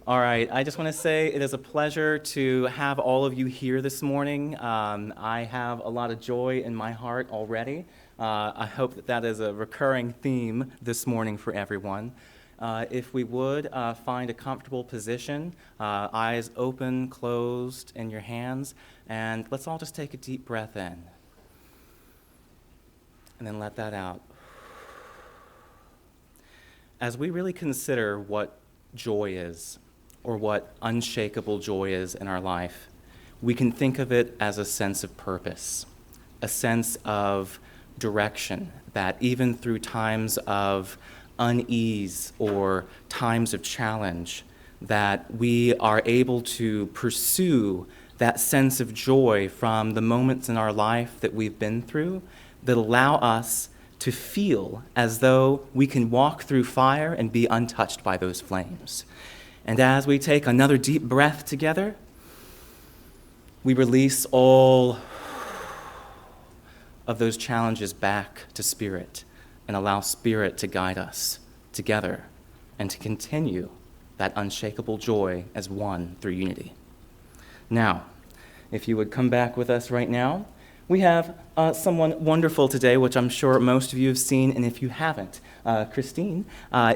All right, I just want to say it is a pleasure to have all of you here this morning. I have a lot of joy in my heart already. I hope that that is a recurring theme this morning for everyone. If we would, find a comfortable position, eyes open, closed in your hands, and let's all just take a deep breath in. And then let that out. As we really consider what joy is, or what unshakable joy is in our life, we can think of it as a sense of purpose, a sense of direction that even through times of unease or times of challenge, that we are able to pursue that sense of joy from the moments in our life that we've been through that allow us to feel as though we can walk through fire and be untouched by those flames. And as we take another deep breath together, we release all of those challenges back to Spirit and allow Spirit to guide us together and to continue that unshakable joy as one through unity. Now, if you would come back with us right now, we have someone wonderful today, which I'm sure most of you have seen, and if you haven't, Christine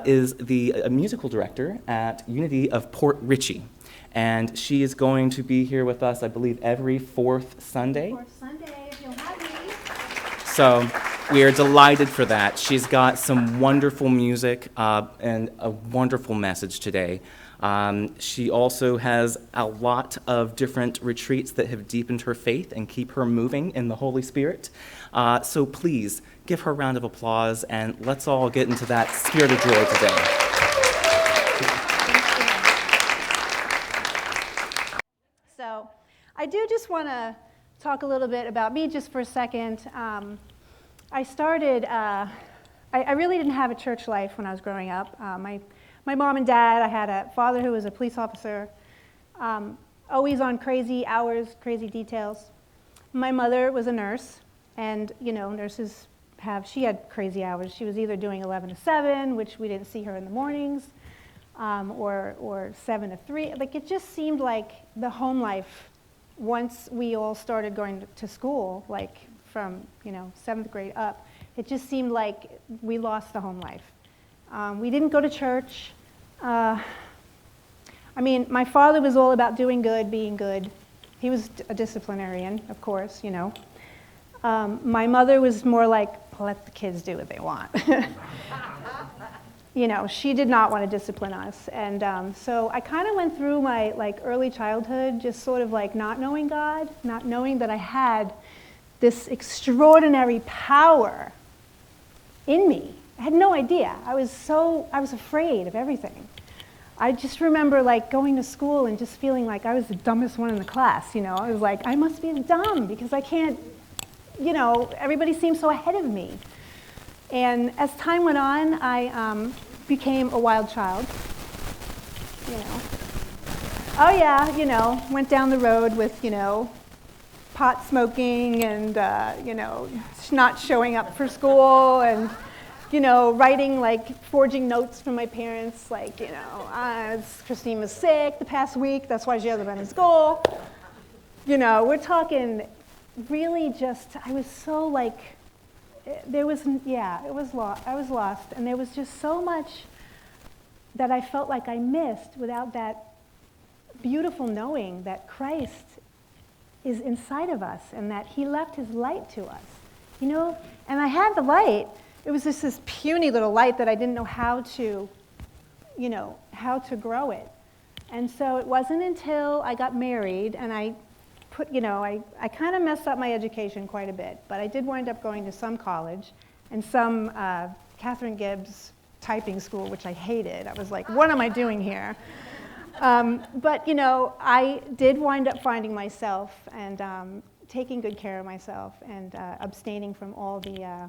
is the musical director at Unity of Port Richey, and she is going to be here with us, I believe, every fourth Sunday. Fourth Sunday, if you'll have me. So we are delighted for that. She's got some wonderful music and a wonderful message today. She also has a lot of different retreats that have deepened her faith and keep her moving in the Holy Spirit. So please give her a round of applause, and let's all get into that spirit of joy today. So I do just want to talk a little bit about me just for a second. I started, I really didn't have a church life when I was growing up. My mom and dad, I had a father who was a police officer, always on crazy hours, crazy details. My mother was a nurse, and nurses she had crazy hours. She was either doing 11 to 7, which we didn't see her in the mornings, or 7 to 3. Like, it just seemed like the home life, once we all started going to school, like from 7th grade up, it just seemed like we lost the home life. We didn't go to church. My father was all about doing good, being good. He was a disciplinarian, of course, My mother was more like, let the kids do what they want. She did not want to discipline us. And so I kind of went through my early childhood just sort of not knowing God, not knowing that I had this extraordinary power in me. I had no idea. I was afraid of everything. I just remember going to school and just feeling like I was the dumbest one in the class, I was like, I must be dumb because I can't, everybody seems so ahead of me. And as time went on, I became a wild child, Oh yeah, went down the road with, pot smoking and, not showing up for school and, writing, forging notes from my parents, Christine was sick the past week, that's why she hasn't been in school. We're talking really just, I was so I was lost, and there was just so much that I felt like I missed without that beautiful knowing that Christ is inside of us and that he left his light to us, and I had the light. It was just this puny little light that I didn't know how to grow it. And so it wasn't until I got married and I kind of messed up my education quite a bit, but I did wind up going to some college and some Catherine Gibbs typing school, which I hated. I was like, what am I doing here? But I did wind up finding myself and taking good care of myself and abstaining from all the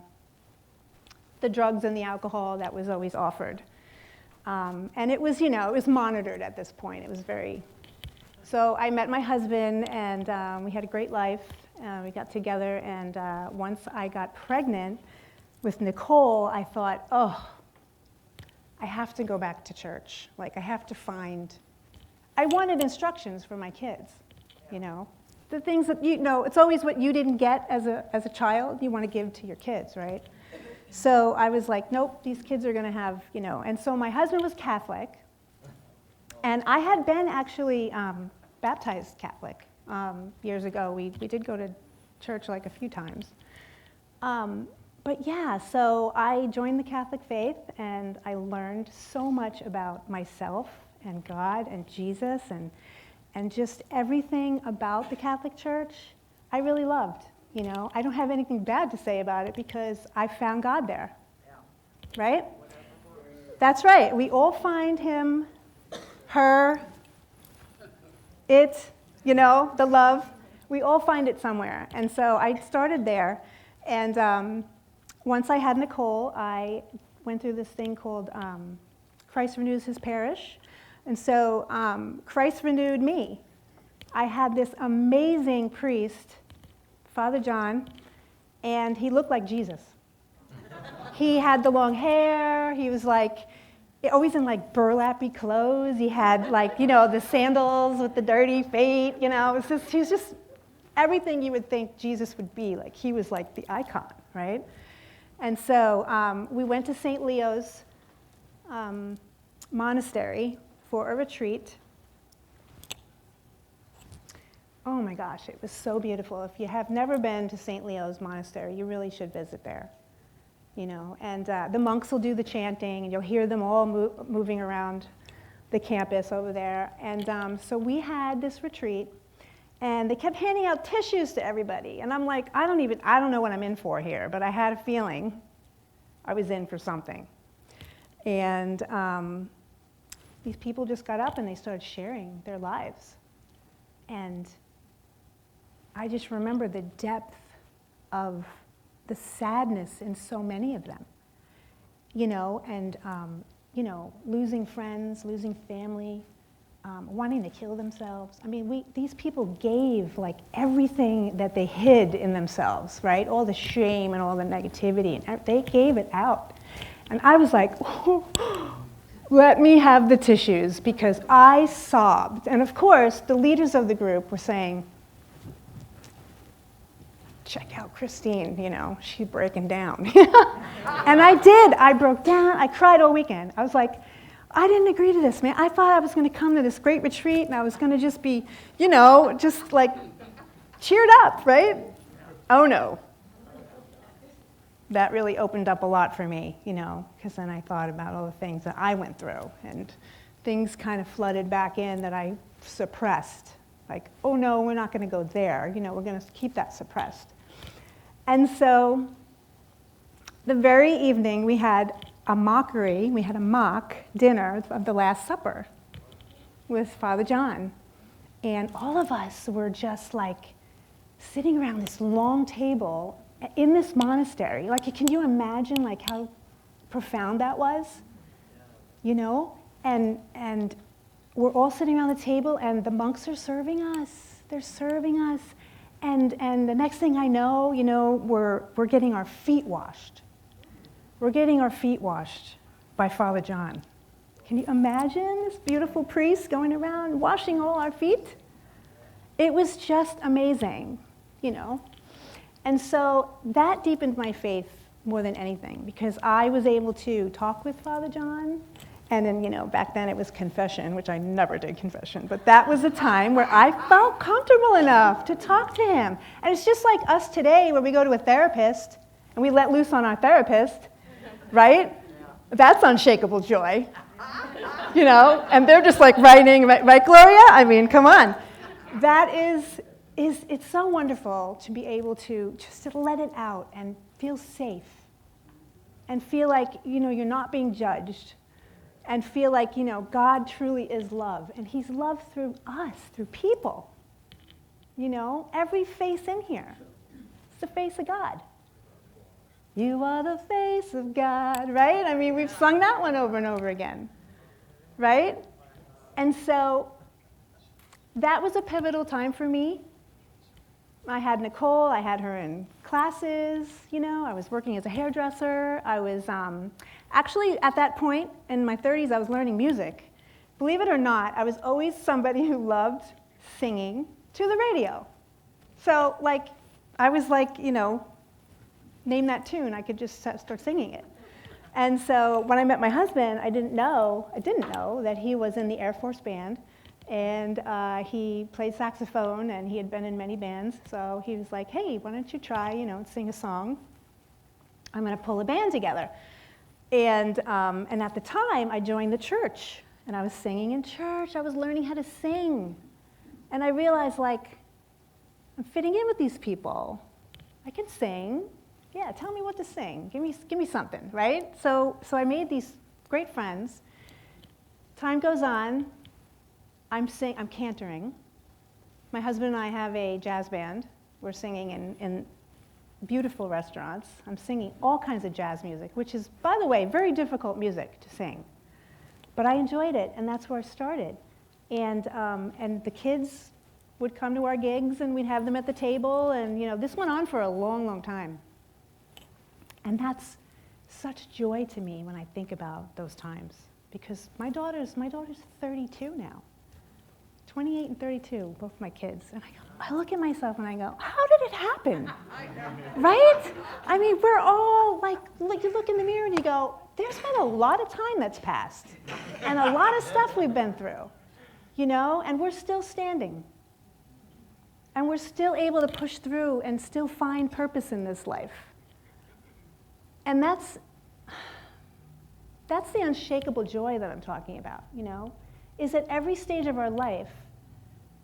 drugs and the alcohol that was always offered. And it was, it was monitored at this point. It was so I met my husband, and we had a great life. We got together, and once I got pregnant with Nicole, I thought, I have to go back to church. I have to find I wanted instructions for my kids, you know. The things that, you know, it's always what you didn't get as a child, you want to give to your kids, right? So I was like, nope, these kids are going to have, you know. And so my husband was Catholic, and I had been actually baptized Catholic years ago. We did go to church like a few times. But yeah, so I joined the Catholic faith, and I learned so much about myself and God and Jesus and just everything about the Catholic Church I really loved. You know, I don't have anything bad to say about it because I found God there. Right? That's right. We all find him, her, it, you know, the love. We all find it somewhere. And so I started there. And once I had Nicole, I went through this thing called Christ Renews His Parish. And so Christ renewed me. I had this amazing priest, Father John, and he looked like Jesus. He had the long hair. He was like, always in like burlappy clothes. He had like, you know, the sandals with the dirty feet, you know. He was just everything you would think Jesus would be. Like, he was like the icon, right? And so we went to St. Leo's monastery for a retreat. Oh my gosh, it was so beautiful. If you have never been to St. Leo's monastery, you really should visit there. You know, and the monks will do the chanting, and you'll hear them all moving around the campus over there. And so we had this retreat, and they kept handing out tissues to everybody. And I'm like, I don't know what I'm in for here, but I had a feeling I was in for something. And these people just got up and they started sharing their lives. And I just remember the depth of the sadness in so many of them, you know, and, you know, losing friends, losing family, wanting to kill themselves. I mean, these people gave like everything that they hid in themselves, right? All the shame and all the negativity, and they gave it out. And I was like, let me have the tissues, because I sobbed. And of course, the leaders of the group were saying, check out Christine, you know, she's breaking down. And I did. I broke down. I cried all weekend. I was like, I didn't agree to this, man. I thought I was going to come to this great retreat, and I was going to just be, you know, just like cheered up, right? Oh, no. That really opened up a lot for me, you know, because then I thought about all the things that I went through, and things kind of flooded back in that I suppressed. Like, oh no, we're not going to go there. You know, we're going to keep that suppressed. And so the very evening we had a mock dinner of the Last Supper with Father John. And all of us were just like sitting around this long table in this monastery. Like, can you imagine like how profound that was? You know? And we're all sitting around the table, and the monks are serving us. They're serving us. And the next thing I know, you know, we're getting our feet washed. We're getting our feet washed by Father John. Can you imagine this beautiful priest going around washing all our feet? It was just amazing, you know. And so that deepened my faith more than anything, because I was able to talk with Father John. And then, you know, back then it was confession, which I never did confession. But that was a time where I felt comfortable enough to talk to him. And it's just like us today, where we go to a therapist and we let loose on our therapist, right? That's unshakable joy, you know? And they're just like writing, right, Gloria? I mean, come on. That is it's so wonderful to be able to just to let it out and feel safe and feel like, you know, you're not being judged. And feel like, you know, God truly is love. And he's love through us, through people. You know, every face in here. It's the face of God. You are the face of God, right? I mean, we've sung that one over and over again, right? And so that was a pivotal time for me. I had Nicole, I had her in classes, you know, I was working as a hairdresser. I was actually, at that point in my 30s, I was learning music. believe it or not, I was always somebody who loved singing to the radio. So, like, I was like, name that tune, I could just start singing it. And so when I met my husband, I didn't know that he was in the Air Force Band, and he played saxophone, and he had been in many bands. So he was like, hey, why don't you try, sing a song? I'm going to pull a band together. And at the time, I joined the church, and I was singing in church. I was learning how to sing. And I realized, like, I'm fitting in with these people. I can sing. Yeah, tell me what to sing. Give me something, right? So I made these great friends. Time goes on. I'm cantering. My husband and I have a jazz band. We're singing in beautiful restaurants. I'm singing all kinds of jazz music, which is, by the way, very difficult music to sing. But I enjoyed it, and that's where I started. And the kids would come to our gigs, and we'd have them at the table, and this went on for a long, long time. And that's such joy to me when I think about those times, because my daughter's 32 now, 28 and 32, both my kids. And I look at myself and I go, how did it happen? Right? I mean, we're all like you look in the mirror and you go, there's been a lot of time that's passed, and a lot of stuff we've been through, and we're still standing. And we're still able to push through and still find purpose in this life. And that's the unshakable joy that I'm talking about, is at every stage of our life,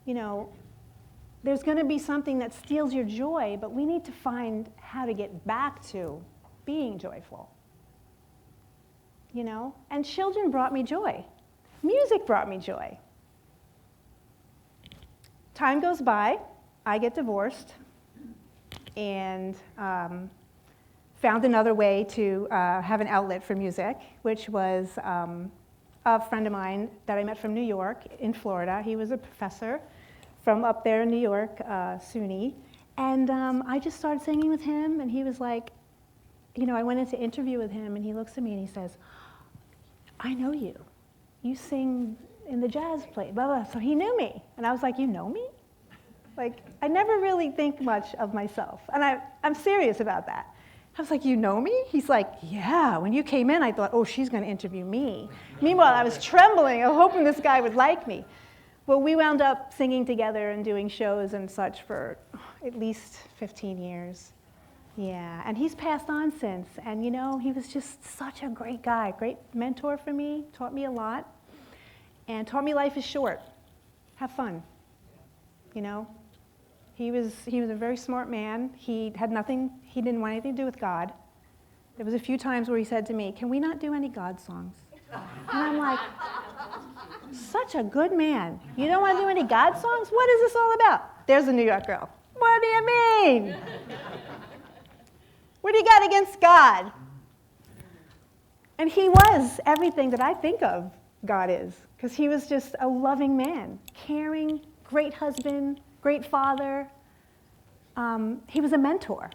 there's going to be something that steals your joy, but we need to find how to get back to being joyful, And children brought me joy. Music brought me joy. Time goes by, I get divorced, and found another way to have an outlet for music, which was a friend of mine that I met from New York in Florida. He was a professor from up there in New York, SUNY. And I just started singing with him, and he was like, I went into interview with him, and he looks at me and he says, I know you. You sing in the jazz place, blah, blah. So he knew me. And I was like, you know me? Like, I never really think much of myself. And I'm serious about that. I was like, you know me? He's like, yeah. When you came in, I thought, oh, she's going to interview me. Meanwhile, I was trembling. I was hoping this guy would like me. Well, we wound up singing together and doing shows and such for at least 15 years. Yeah, and he's passed on since. And, he was just such a great guy, great mentor for me, taught me a lot, and taught me life is short. Have fun, He was a very smart man. He didn't want anything to do with God. There was a few times where he said to me, can we not do any God songs? And I'm like, such a good man. You don't want to do any God songs? What is this all about? There's a New York girl. What do you mean? What do you got against God? And he was everything that I think of God is, because he was just a loving man, caring, great husband, great father. He was a mentor.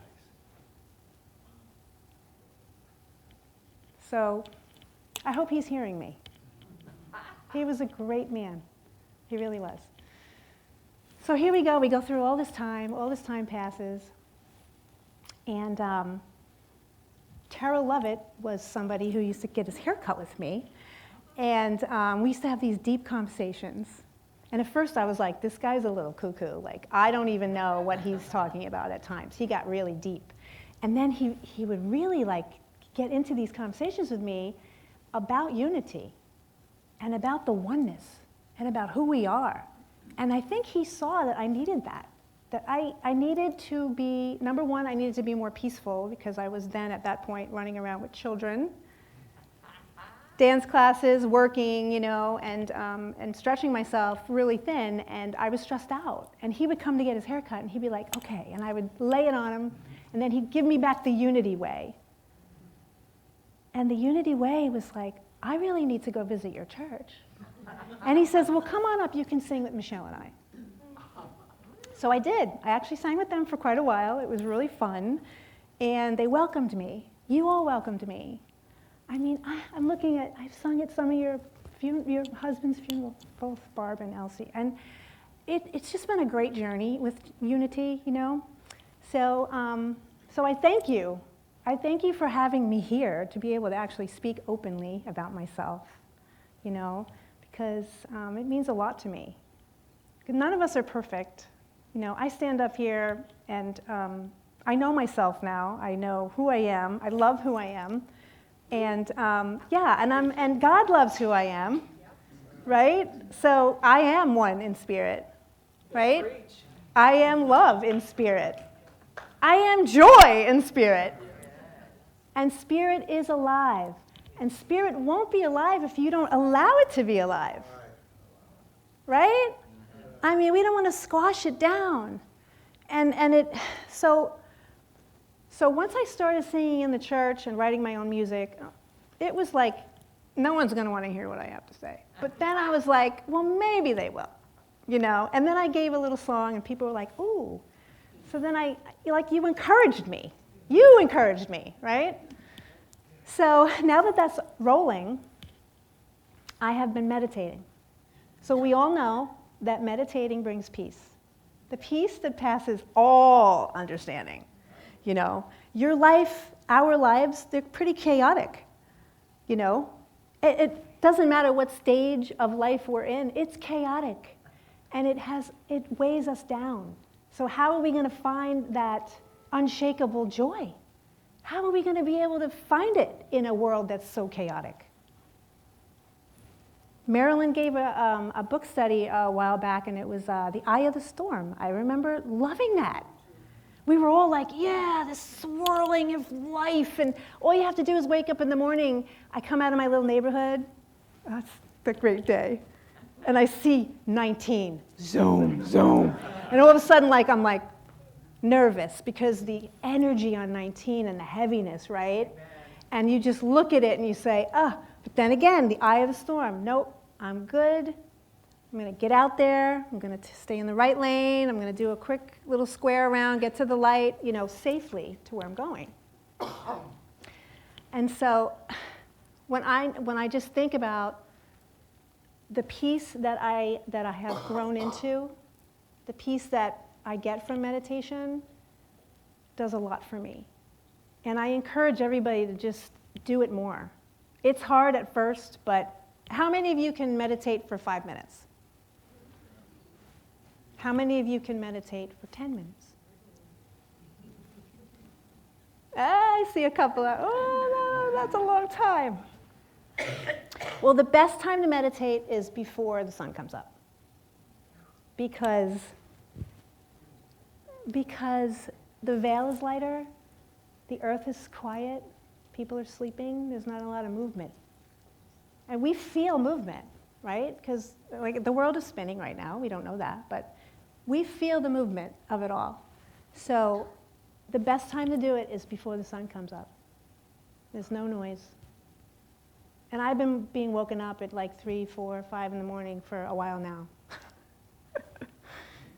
So I hope he's hearing me. He was a great man. He really was. So here we go. We go through all this time passes. And Tara Lovett was somebody who used to get his hair cut with me. And we used to have these deep conversations. And at first I was like, this guy's a little cuckoo. Like, I don't even know what he's talking about at times. He got really deep. And then he would really get into these conversations with me about unity and about the oneness and about who we are. And I think he saw that I needed that I needed to be, number one, I needed to be more peaceful, because I was then at that point running around with children, dance classes, working, and stretching myself really thin, and I was stressed out. And he would come to get his hair cut, and he'd be like, okay, and I would lay it on him, and then he'd give me back the unity way. And the unity way was like, I really need to go visit your church. And he says, well, come on up, you can sing with Michelle and I. So I did. I actually sang with them for quite a while. It was really fun. And they welcomed me. You all welcomed me. I mean, I'm looking at, I've sung at some of your your husband's funeral, both Barb and Elsie. And it's just been a great journey with Unity, you know. So, so I thank you. I thank you for having me here to be able to actually speak openly about myself, you know, because it means a lot to me. None of us are perfect. You know, I stand up here and I know myself now. I know who I am. I love who I am. And and God loves who I am, right? So I am one in spirit, right? I am love in spirit. I am joy in spirit. And spirit is alive. And spirit won't be alive if you don't allow it to be alive. Right? I mean, we don't want to squash it down. So once I started singing in the church and writing my own music, it was like, no one's going to want to hear what I have to say. But then I was like, well, maybe they will, you know? And then I gave a little song and people were like, ooh. So then you encouraged me. You encouraged me, right? So now that that's rolling, I have been meditating. So we all know that meditating brings peace. The peace that passes all understanding. You know, your life, our lives, they're pretty chaotic. You know, it doesn't matter what stage of life we're in, it's chaotic. And it weighs us down. So how are we going to find that unshakable joy? How are we going to be able to find it in a world that's so chaotic? Marilyn gave a book study a while back, and it was The Eye of the Storm. I remember loving that. We were all like, yeah, this swirling of life, and all you have to do is wake up in the morning. I come out of my little neighborhood. That's the great day. And I see 19, zoom, zoom. And all of a sudden, I'm nervous because the energy on 19 and the heaviness, right? And you just look at it and you say, but then again, the eye of the storm. Nope, I'm good. I'm going to get out there. I'm going to stay in the right lane. I'm going to do a quick little square around, get to the light, you know, safely to where I'm going. And so when I just think about the peace that I have grown into, the peace that I get from meditation does a lot for me. And I encourage everybody to just do it more. It's hard at first, but how many of you can meditate for 5 minutes? How many of you can meditate for 10 minutes? I see a couple of, no, that's a long time. Well, the best time to meditate is before the sun comes up. Because the veil is lighter, the earth is quiet, people are sleeping, there's not a lot of movement. And we feel movement, right? Because the world is spinning right now, we don't know that, but we feel the movement of it all. So the best time to do it is before the sun comes up. There's no noise. And I've been being woken up at 3, 4, 5 in the morning for a while now.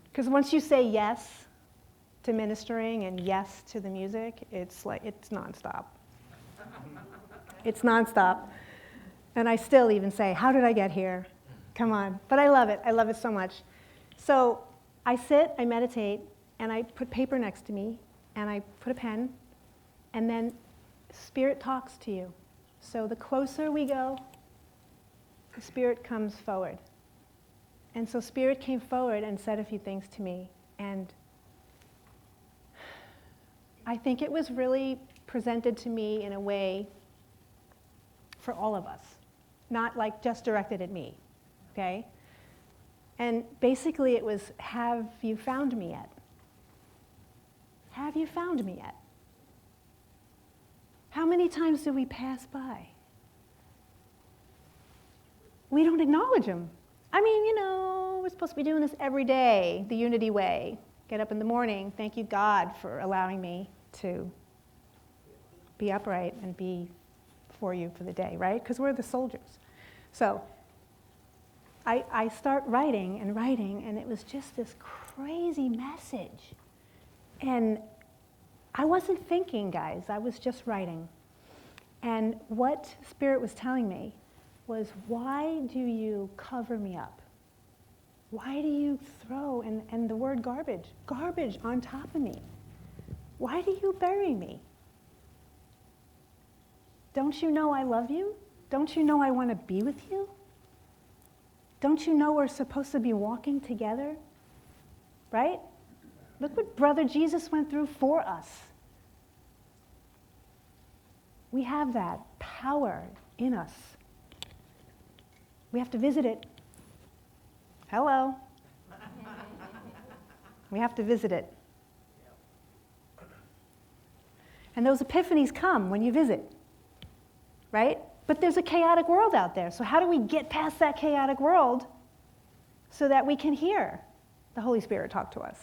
Because once you say yes to ministering and yes to the music, it's nonstop. It's nonstop. And I still even say, how did I get here? Come on. But I love it. I love it so much. So I sit, I meditate, and I put paper next to me, and I put a pen, and then Spirit talks to you. So the closer we go, the Spirit comes forward. And so Spirit came forward and said a few things to me. And I think it was really presented to me in a way for all of us, not just directed at me, okay? And basically it was, have you found me yet? Have you found me yet? How many times do we pass by? We don't acknowledge them. I mean, we're supposed to be doing this every day, the Unity way. Get up in the morning, thank you, God, for allowing me to be upright and be for you for the day, right? Because we're the soldiers. So I start writing, and it was just this crazy message. And I wasn't thinking, guys. I was just writing. And what Spirit was telling me was, why do you cover me up? Why do you throw, and the word garbage on top of me? Why do you bury me? Don't you know I love you? Don't you know I want to be with you? Don't you know we're supposed to be walking together? Right? Look what brother Jesus went through for us. We have that power in us. We have to visit it. Hello. We have to visit it. And those epiphanies come when you visit, right? But there's a chaotic world out there. So how do we get past that chaotic world so that we can hear the Holy Spirit talk to us?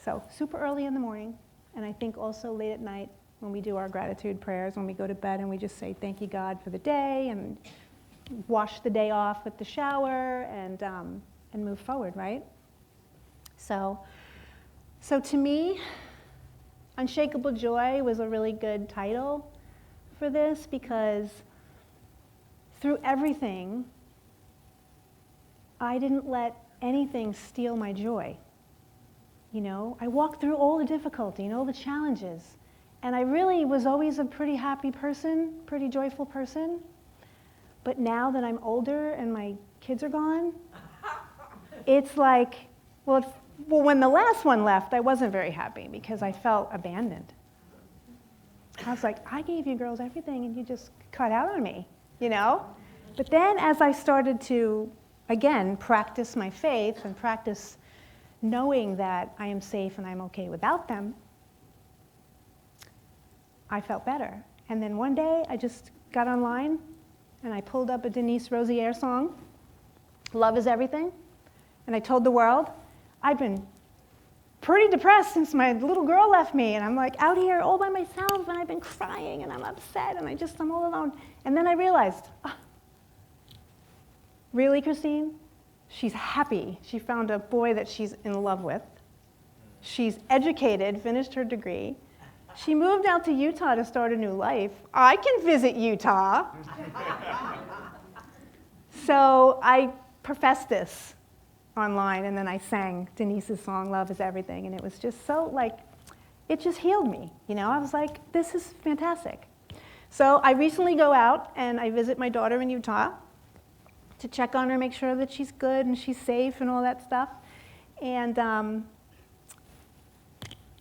So super early in the morning, and I think also late at night when we do our gratitude prayers, when we go to bed and we just say, thank you, God, for the day, and wash the day off with the shower, and move forward, right? So to me, Unshakable Joy was a really good title for this, because through everything, I didn't let anything steal my joy. You know, I walked through all the difficulty and all the challenges, and I really was always a pretty happy person, pretty joyful person. But now that I'm older and my kids are gone, it's like, well, when the last one left, I wasn't very happy because I felt abandoned. I was like, I gave you girls everything and you just cut out on me, you know? But then as I started to, again, practice my faith and practice knowing that I am safe and I'm okay without them, I felt better. And then one day I just got online and I pulled up a Denise Rosier song, Love is Everything, and I told the world, I've been pretty depressed since my little girl left me, and I'm like out here all by myself, and I've been crying, and I'm upset, and I'm all alone. And then I realized, really, Christine? She's happy. She found a boy that she's in love with. She's educated, finished her degree. She moved out to Utah to start a new life. I can visit Utah. So I professed this online, and then I sang Denise's song, Love is Everything, and it was just so, like, it just healed me, you know? I was like, this is fantastic. So I recently go out, and I visit my daughter in Utah to check on her, make sure that she's good and she's safe and all that stuff, and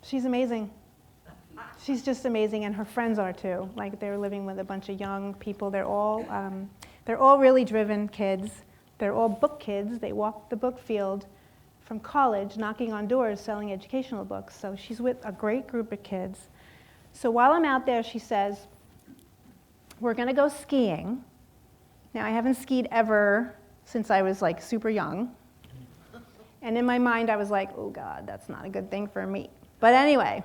she's amazing. She's just amazing, and her friends are too. Like, they're living with a bunch of young people. They're all really driven kids. They're all book kids. They walk the book field from college, knocking on doors, selling educational books. So she's with a great group of kids. So while I'm out there, she says, we're going to go skiing. Now, I haven't skied ever since I was, like, super young. And in my mind, I was like, oh, God, that's not a good thing for me. But anyway,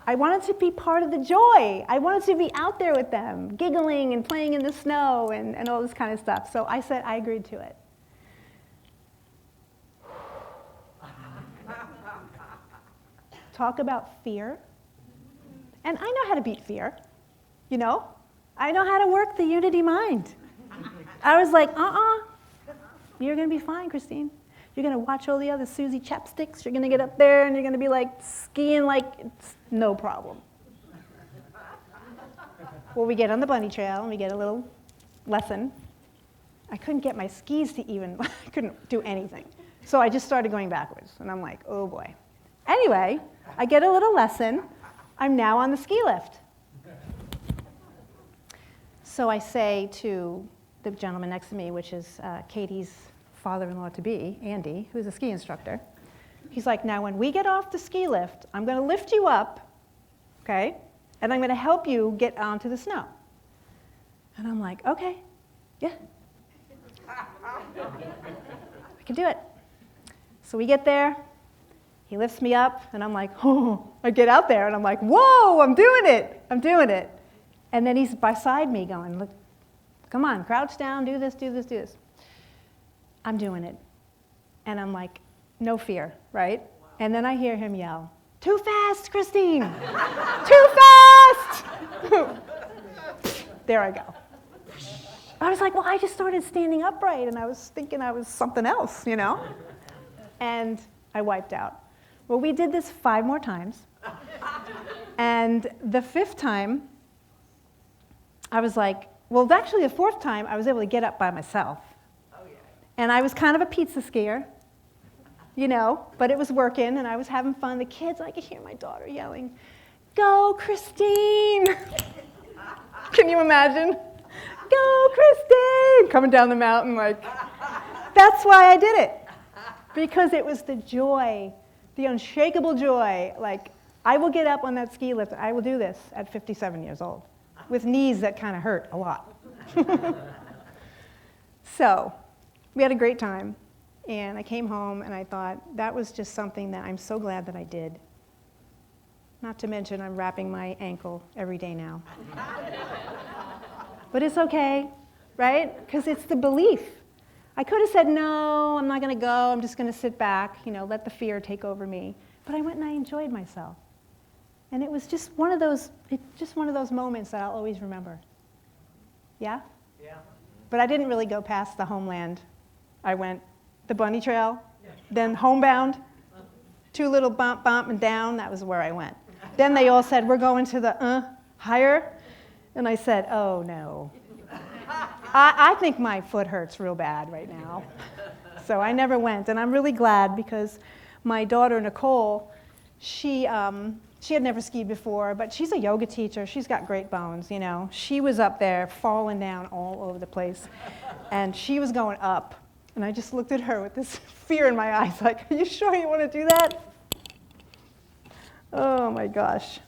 I wanted to be part of the joy. I wanted to be out there with them, giggling and playing in the snow and all this kind of stuff. So I said I agreed to it. Talk about fear. And I know how to beat fear, you know? I know how to work the unity mind. I was like, you're going to be fine, Christine. You're going to watch all the other Susie chapsticks. You're going to get up there and you're going to be like skiing like it's no problem. Well, we get on the bunny trail and we get a little lesson. I couldn't get my skis to even, I couldn't do anything. So I just started going backwards. And I'm like, oh boy. Anyway, I get a little lesson. I'm now on the ski lift. So I say to the gentleman next to me, which is Katie's father-in-law-to-be, Andy, who's a ski instructor. He's like, now when we get off the ski lift, I'm going to lift you up, okay, and I'm going to help you get onto the snow. And I'm like, okay, yeah. I can do it. So we get there. He lifts me up, and I'm like, oh, I get out there, and I'm like, whoa, I'm doing it. And then he's beside me going, look, come on, crouch down, do this, do this, do this. I'm doing it. And I'm like, no fear, right? Wow. And then I hear him yell, too fast, Christine! Too fast! There I go. I was like, well, I just started standing upright, and I was thinking I was something else, And I wiped out. Well, we did this 5 more times. And the 5th time, I was like, well, actually the 4th time, I was able to get up by myself. Oh, yeah. And I was kind of a pizza skier, but it was working, and I was having fun. The kids, I could hear my daughter yelling, "Go, Christine!" Can you imagine? "Go, Christine!" Coming down the mountain, that's why I did it. Because it was the joy, the unshakable joy. I will get up on that ski lift. I will do this at 57 years old with knees that kind of hurt a lot. So we had a great time, and I came home, and I thought, that was just something that I'm so glad that I did. Not to mention I'm wrapping my ankle every day now. But it's okay, right? Because it's the belief. I could have said, no, I'm not going to go. I'm just going to sit back, let the fear take over me. But I went and I enjoyed myself. And it was just one of those moments that I'll always remember. Yeah? Yeah. But I didn't really go past the homeland. I went the bunny trail, then homebound, 2 little bump, and down. That was where I went. Then they all said, we're going to the higher. And I said, oh, no. I think my foot hurts real bad right now. So I never went. And I'm really glad because my daughter, Nicole, she had never skied before, but she's a yoga teacher. She's got great bones, She was up there falling down all over the place. And she was going up. And I just looked at her with this fear in my eyes, are you sure you want to do that? Oh, my gosh.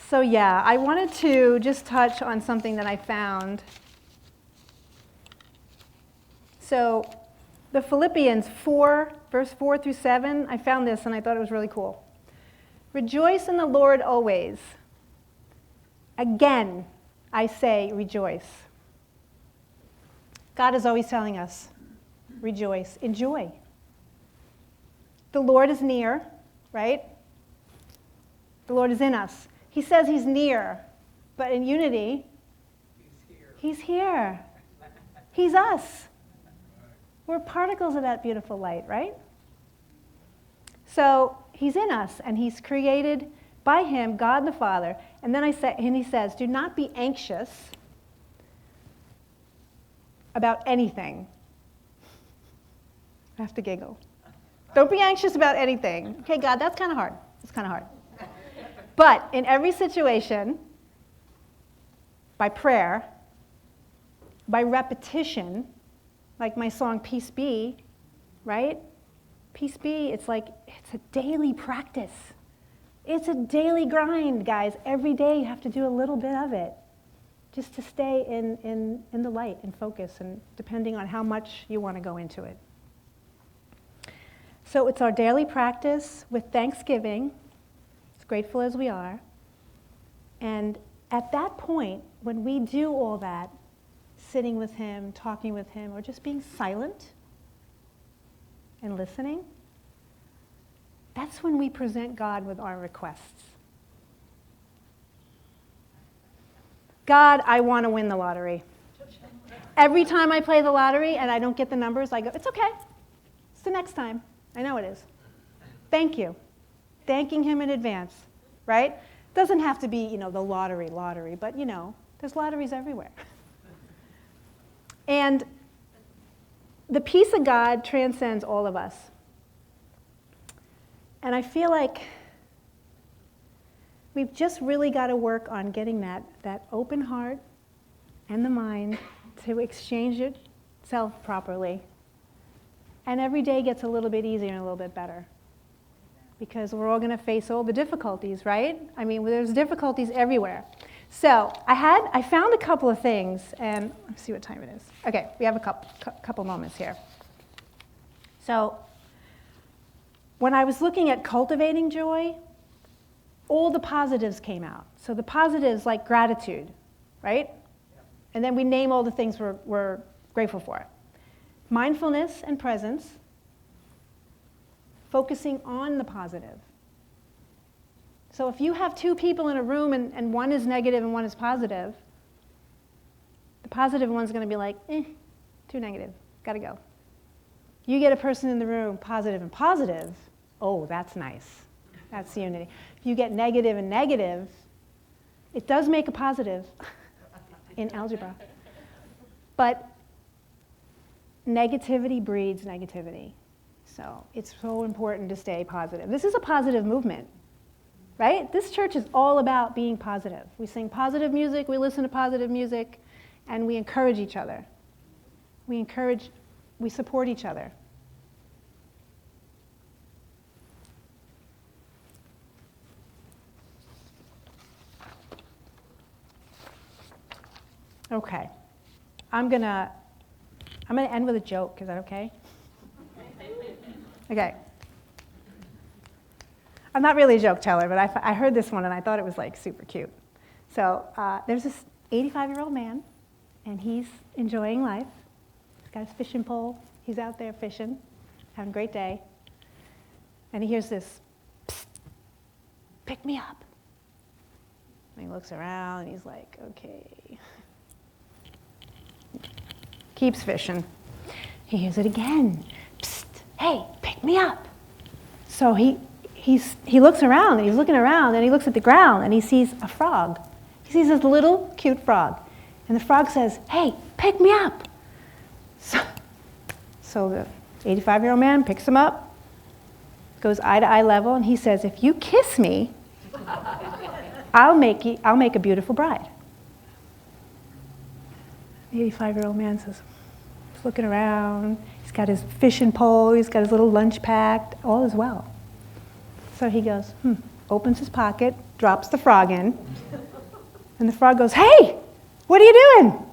So yeah, I wanted to just touch on something that I found. So the Philippians 4, verse 4 through 7, I found this and I thought it was really cool. Rejoice in the Lord always. Again, I say rejoice. God is always telling us, rejoice, enjoy. The Lord is near, right? The Lord is in us. He says he's near, but in unity, he's here. He's us. We're particles of that beautiful light, right? So he's in us, and he's created by him, God the Father. And then he says, do not be anxious about anything. I have to giggle. Don't be anxious about anything. Okay, God, that's kind of hard. It's kind of hard. But in every situation, by prayer, by repetition, like my song Peace Be, right? Peace Be, it's a daily practice. It's a daily grind, guys. Every day you have to do a little bit of it just to stay in the light and focus, and depending on how much you want to go into it. So it's our daily practice with thanksgiving, grateful as we are. And at that point, when we do all that, sitting with him, talking with him, or just being silent and listening, that's when we present God with our requests. God, I want to win the lottery. Every time I play the lottery and I don't get the numbers, I go, it's okay. It's the next time. I know it is. Thank you. Thanking him in advance, right? Doesn't have to be, the lottery, but, there's lotteries everywhere. And the peace of God transcends all of us. And I feel like we've just really got to work on getting that open heart and the mind to exchange itself properly. And every day gets a little bit easier and a little bit better. Because we're all going to face all the difficulties, right? I mean, there's difficulties everywhere. So I found a couple of things, and let's see what time it is. Okay, we have a couple moments here. So when I was looking at cultivating joy, all the positives came out. So the positives, like gratitude, right? And then we name all the things we're grateful for. Mindfulness and presence, focusing on the positive. So if you have 2 people in a room and one is negative and one is positive, The positive one's going to be like, too negative, gotta go. You get a person in the room, positive and positive, oh, that's nice. That's unity. If you get negative and negative, it does make a positive in algebra. But negativity breeds negativity. So it's so important to stay positive. This is a positive movement, right? This church is all about being positive. We sing positive music, we listen to positive music, and we encourage each other. We support each other. Okay. I'm gonna end with a joke. Is that okay? Okay. I'm not really a joke teller, but I heard this one and I thought it was like super cute. So there's this 85-year-old man, and he's enjoying life. He's got his fishing pole. He's out there fishing, having a great day. And he hears this, psst, pick me up. And he looks around and he's like, okay. Keeps fishing. He hears it again. Psst, hey, pick me up. So he looks around, and he's looking around, and he looks at the ground, and he sees a frog. He sees this little cute frog. And the frog says, hey, pick me up. So the 85-year-old man picks him up, goes eye to eye level, and he says, if you kiss me, I'll make a beautiful bride. The 85-year-old man says, he's looking around, he's got his fishing pole, he's got his little lunch packed, all is well. So he goes, opens his pocket, drops the frog in, and the frog goes, hey, what are you doing?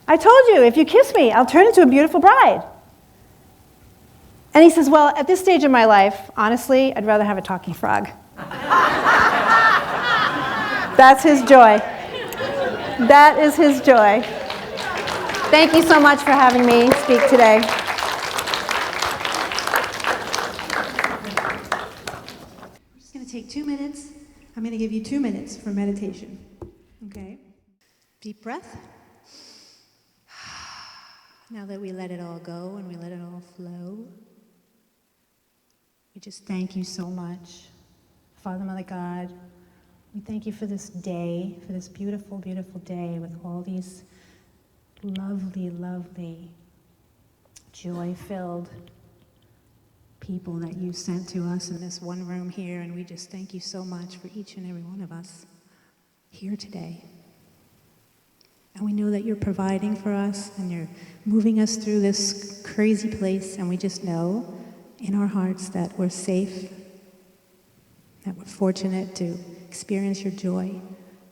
I told you, if you kiss me, I'll turn into a beautiful bride. And he says, well, at this stage of my life, honestly, I'd rather have a talking frog. That's his joy. That is his joy. Thank you so much for having me speak today. We're just going to take 2 minutes. I'm going to give you 2 minutes for meditation. Okay? Deep breath. Now that we let it all go and we let it all flow, we just thank you so much. Father, Mother God, we thank you for this day, for this beautiful, beautiful day with all these lovely, lovely, joy-filled people that you sent to us in this one room here, and we just thank you so much for each and every one of us here today. And we know that you're providing for us, and you're moving us through this crazy place, and we just know in our hearts that we're safe, that we're fortunate to experience your joy,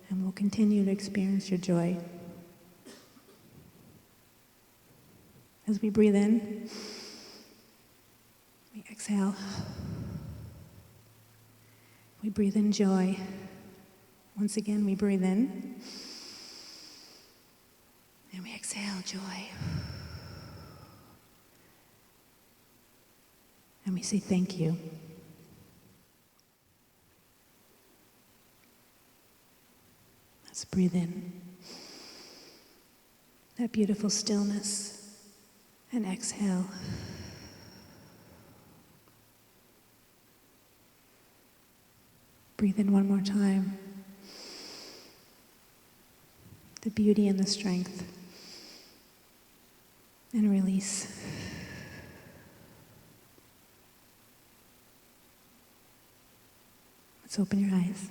and we'll continue to experience your joy. As we breathe in, we exhale. We breathe in joy. Once again, we breathe in. And we exhale joy. And we say thank you. Let's breathe in that beautiful stillness. And exhale. Breathe in one more time. The beauty and the strength. And release. Let's open your eyes.